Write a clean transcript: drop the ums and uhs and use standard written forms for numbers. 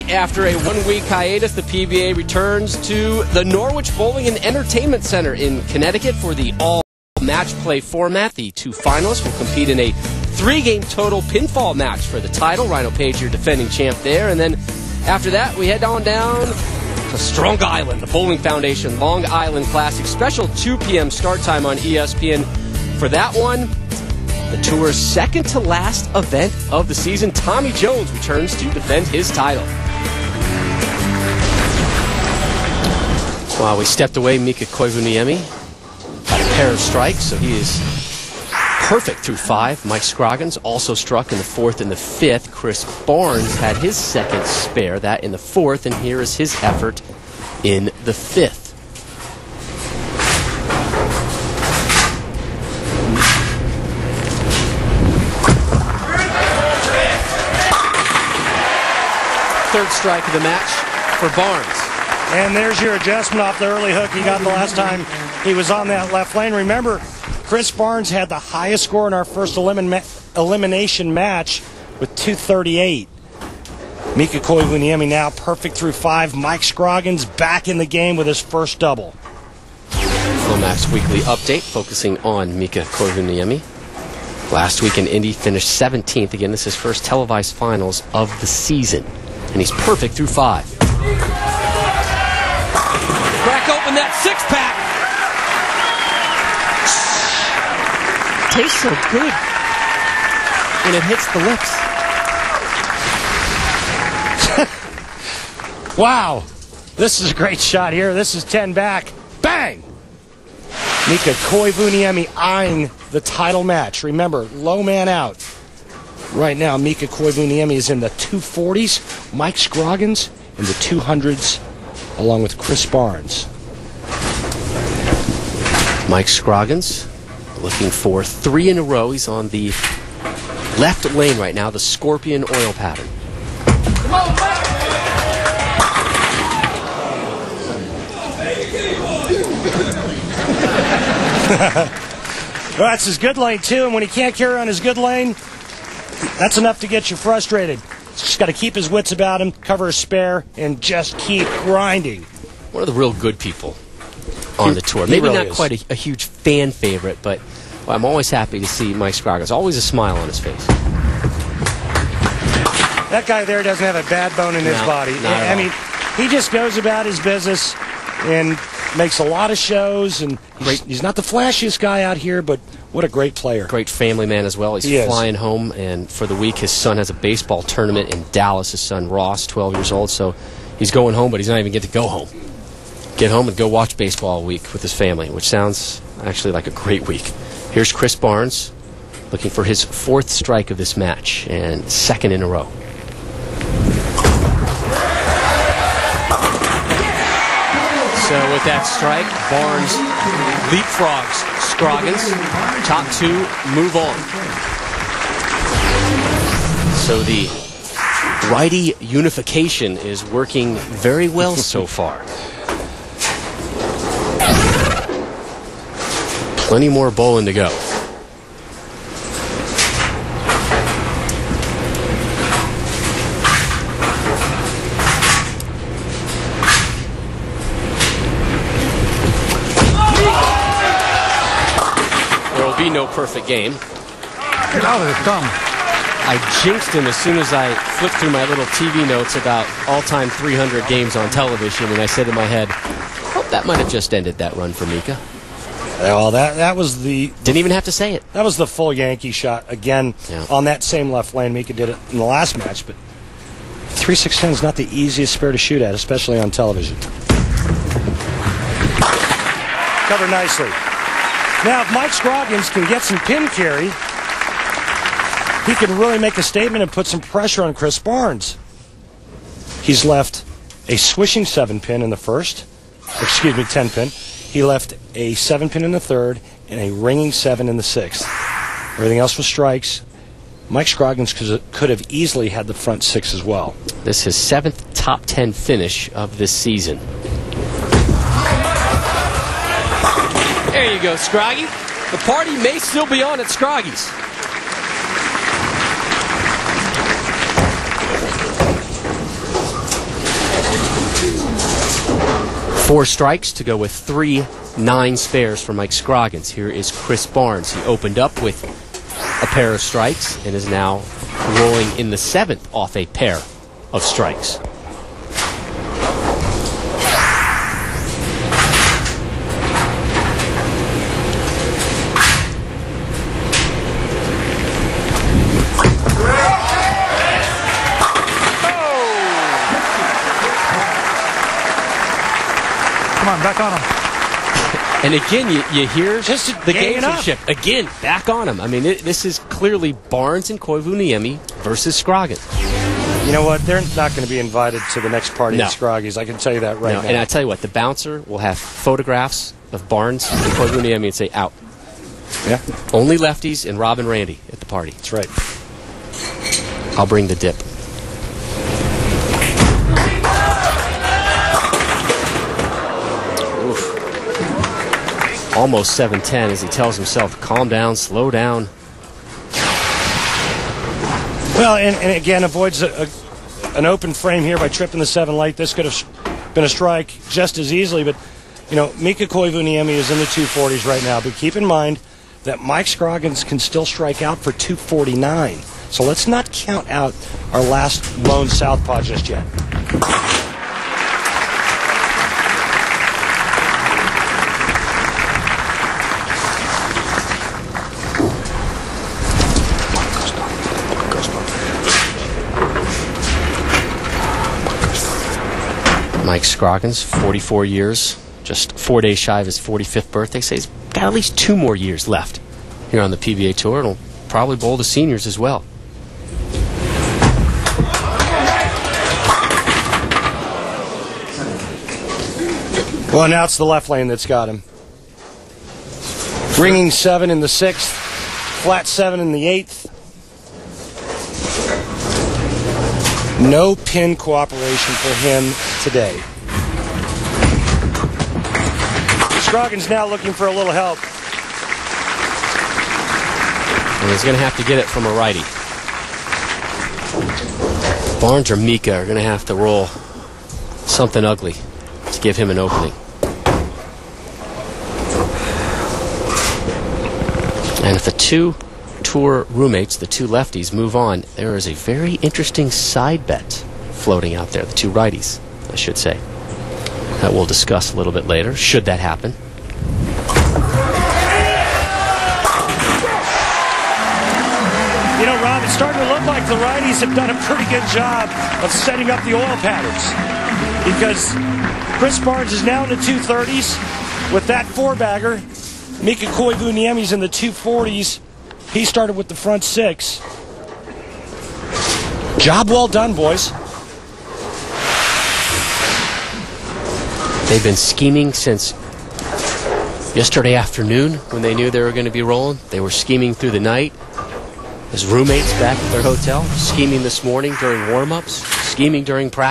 back after a one-week hiatus. The PBA returns to the Norwich Bowling and Entertainment Center in Connecticut for the all-match play format. The two finalists will compete in a three-game total pinfall match for the title. Rhino Page, your defending champ there. And then after that, we head on down to Strong Island, the Bowling Foundation Long Island Classic. Special 2 p.m. start time on ESPN for that one. The tour's second-to-last event of the season. Tommy Jones returns to defend his title. While we stepped away, Mika Koivuniemi had a pair of strikes, so he is perfect through 5. Mike Scroggins also struck in the 4th and the 5th. Chris Barnes had his second spare, that in the 4th, and here is his effort in the 5th. Third strike of the match for Barnes. And there's your adjustment off the early hook he got the last time he was on that left lane. Remember, Chris Barnes had the highest score in our first elimination match with 238. Mika Koivuniemi now perfect through 5. Mike Scroggins back in the game with his first double. Lomax Weekly Update focusing on Mika Koivuniemi. Last week in Indy finished 17th. Again, this is his first televised finals of the season. And he's perfect through 5. Crack open that 6-pack. Tastes so good when it hits the lips. Wow. This is a great shot here. This is 10 back. Bang! Mika Koivuniemi eyeing the title match. Remember, low man out. Right now, Mika Koivuniemi is in the 240s. Mike Scroggins in the 200s, along with Chris Barnes. Mike Scroggins looking for 3 in a row. He's on the left lane right now, the Scorpion oil pattern. Come on, Mike! Well, that's his good lane, too, and when he can't carry on his good lane, that's enough to get you frustrated. Just got to keep his wits about him, cover his spare, and just keep grinding. One of the real good people on the tour. Maybe really not quite a huge fan favorite, but I'm always happy to see Mike Scroggins. Always a smile on his face. That guy there doesn't have a bad bone in his body. I mean, he just goes about his business and makes a lot of shows, and he's not the flashiest guy out here, but what a great player. Great family man as well. He's flying home, and for the week his son has a baseball tournament in Dallas. His son Ross, 12 years old, so he's going home, but he's not even get to go home. Get home and go watch baseball a week with his family, which sounds actually like a great week. Here's Chris Barnes looking for his 4th strike of this match and 2nd in a row. So with that strike, Barnes leapfrogs Scroggins. Top 2 move on. So the righty unification is working very well so far. Plenty more bowling to go. No perfect game. Get out of the thumb. I jinxed him as soon as I flipped through my little TV notes about all-time 300 games on television, and I said in my head, oh, that might have just ended that run for Mika. Well, that was the... Didn't even have to say it. That was the full Yankee shot, again, on that same left lane. Mika did it in the last match, but 3-6-10 is not the easiest spare to shoot at, especially on television. Covered nicely. Now, if Mike Scroggins can get some pin carry, he can really make a statement and put some pressure on Chris Barnes. He's left a swishing 7-pin in the first, 10-pin. He left a 7-pin in the 3rd and a ringing 7 in the 6th. Everything else was strikes. Mike Scroggins could have easily had the front 6 as well. This is his 7th top 10 finish of this season. There you go, Scroggy. The party may still be on at Scroggy's. 4 strikes to go with 3 9 spares for Mike Scroggins. Here is Chris Barnes. He opened up with a pair of strikes and is now rolling in the 7th off a pair of strikes. Come on, back on him. And again, you hear just the gamesmanship. Again, back on him. I mean, this is clearly Barnes and Koivuniemi versus Scroggins. You know what? They're not going to be invited to the next party at Scroggies. I can tell you that right now. And I tell you what, the bouncer will have photographs of Barnes and Koivuniemi and say, out. Yeah. Only lefties and Rob and Randy at the party. That's right. I'll bring the dip. Almost 7-10 as he tells himself, calm down, slow down. Well, and again, avoids an open frame here by tripping the 7 light. This could have been a strike just as easily, but, you know, Mika Koivuniemi is in the 240s right now. But keep in mind that Mike Scroggins can still strike out for 249. So let's not count out our last lone southpaw just yet. Mike Scroggins, 44 years, just 4 days shy of his 45th birthday. So he's got at least 2 more years left here on the PBA Tour, and will probably bowl the seniors as well. Well, now it's the left lane that's got him. Ringing 7 in the 6th, flat 7 in the 8th. No pin cooperation for him today. Scroggins now looking for a little help. And he's going to have to get it from a righty. Barnes or Mika are going to have to roll something ugly to give him an opening. And if the 2 tour roommates, the 2 lefties, move on, there is a very interesting side bet floating out there. The 2 righties, I should say. That we'll discuss a little bit later, should that happen. You know, Rob, it's starting to look like the righties have done a pretty good job of setting up the oil patterns. Because Chris Barnes is now in the 230s with that 4-bagger. Mika Koivuniemi's in the 240s. He started with the front 6. Job well done, boys. They've been scheming since yesterday afternoon when they knew they were going to be rolling. They were scheming through the night. His roommates back at their hotel, scheming this morning during warm-ups, scheming during practice.